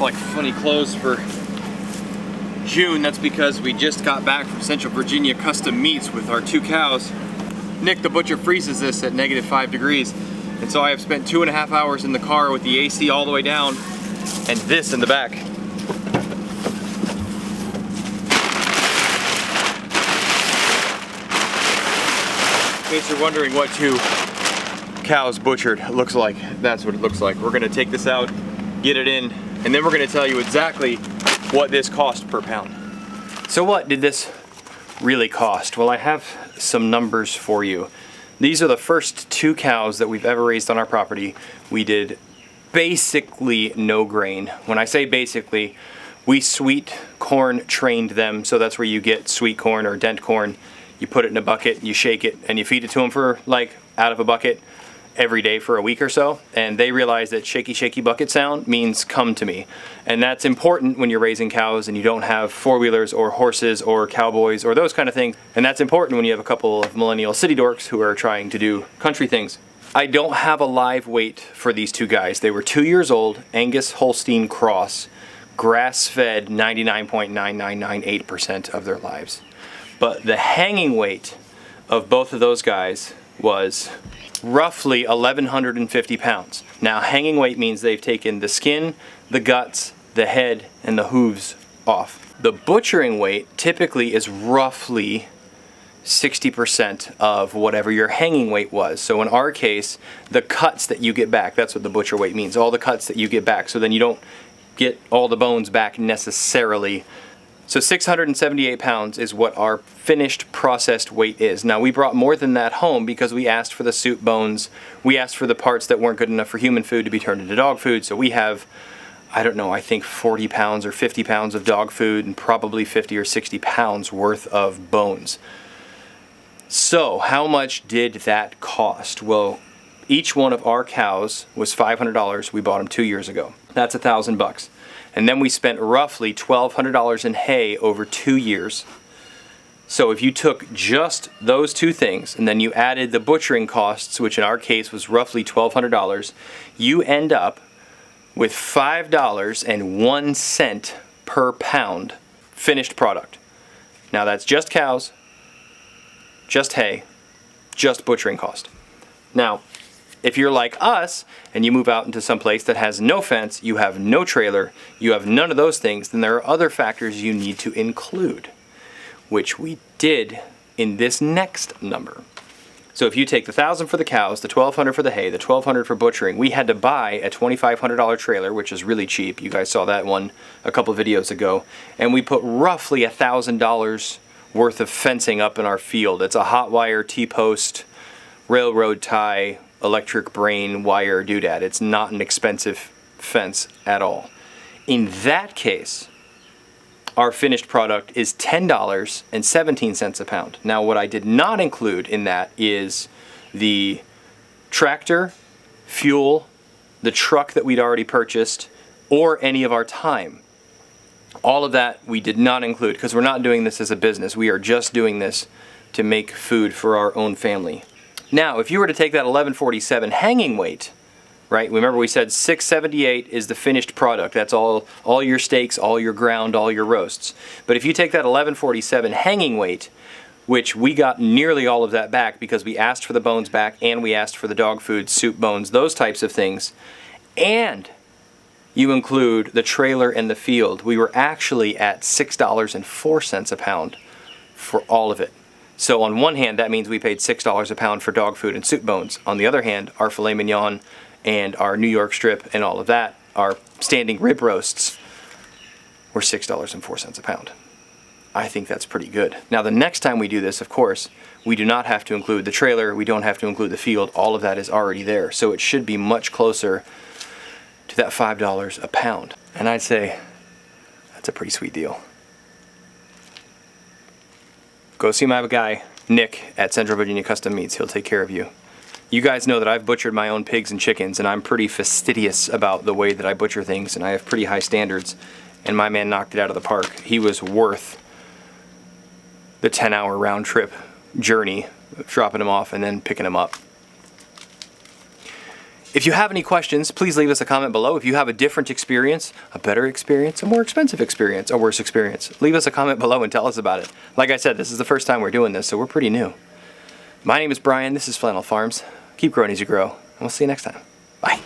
looks like funny clothes for June. That's because we just got back from Central Virginia Custom Meats with our 2 cows. Nick the butcher freezes this at -5 degrees. And so I have spent 2.5 hours in the car with the AC all the way down and this in the back. In case you're wondering what 2 cows butchered looks like, that's what it looks like. We're gonna take this out, get it in, and then we're gonna tell you exactly what this cost per pound. So what did this really cost? Well, I have some numbers for you. These are the first 2 cows that we've ever raised on our property. We did basically no grain. When I say basically, we sweet corn trained them, so that's where you get sweet corn or dent corn. You put it in a bucket, you shake it, and you feed it to them for like out of a bucket every day for a week or so. And they realize that shaky, shaky bucket sound means come to me. And that's important when you're raising cows and you don't have 4-wheelers or horses or cowboys or those kind of things. And that's important when you have a couple of millennial city dorks who are trying to do country things. I don't have a live weight for these 2 guys. They were 2 years old, Angus Holstein cross, grass-fed 99.9998% of their lives. But the hanging weight of both of those guys was roughly 1,150 pounds. Now, hanging weight means they've taken the skin, the guts, the head, and the hooves off. The butchering weight typically is roughly 60% of whatever your hanging weight was. So in our case, the cuts that you get back, that's what the butcher weight means, all the cuts that you get back. So then you don't get all the bones back necessarily. So 678 pounds is what our finished processed weight is. Now, we brought more than that home because we asked for the soup bones. We asked for the parts that weren't good enough for human food to be turned into dog food. So we have, I don't know, I think 40 pounds or 50 pounds of dog food and probably 50 or 60 pounds worth of bones. So how much did that cost? Well, each one of our cows was $500. We bought them 2 years ago. That's $1,000. And then we spent roughly $1,200 in hay over 2 years. So if you took just those 2 things and then you added the butchering costs, which in our case was roughly $1,200, you end up with $5.01 per pound finished product. Now that's just cows, just hay, just butchering cost. Now, if you're like us and you move out into some place that has no fence, you have no trailer, you have none of those things, then there are other factors you need to include, which we did in this next number. So if you take the $1,000 for the cows, the $1,200 for the hay, the $1,200 for butchering, we had to buy a $2,500 trailer, which is really cheap. You guys saw that one a couple videos ago. And we put roughly $1,000 worth of fencing up in our field. It's a hot wire, T-post, railroad tie, electric brain wire doodad. It's not an expensive fence at all. In that case, our finished product is $10.17 a pound. Now, what I did not include in that is the tractor, fuel, the truck that we'd already purchased, or any of our time. All of that we did not include because we're not doing this as a business. We are just doing this to make food for our own family. Now, if you were to take that 1147 hanging weight, right? Remember we said 678 is the finished product. That's all your steaks, all your ground, all your roasts. But if you take that 1147 hanging weight, which we got nearly all of that back because we asked for the bones back and we asked for the dog food, soup bones, those types of things, and you include the trailer and the field, we were actually at $6.04 a pound for all of it. So on one hand, that means we paid $6 a pound for dog food and soup bones. On the other hand, our filet mignon and our New York strip and all of that, our standing rib roasts, were $6.04 a pound. I think that's pretty good. Now the next time we do this, of course, we do not have to include the trailer, we don't have to include the field, all of that is already there. So it should be much closer to that $5 a pound. And I'd say that's a pretty sweet deal. Go see my guy, Nick, at Central Virginia Custom Meats. He'll take care of you. You guys know that I've butchered my own pigs and chickens, and I'm pretty fastidious about the way that I butcher things, and I have pretty high standards, and my man knocked it out of the park. He was worth the 10-hour round trip journey, dropping him off and then picking him up. If you have any questions, please leave us a comment below. If you have a different experience, a better experience, a more expensive experience, a worse experience, leave us a comment below and tell us about it. Like I said, this is the first time we're doing this, so we're pretty new. My name is Brian. This is Flannel Farms. Keep growing as you grow, and we'll see you next time. Bye.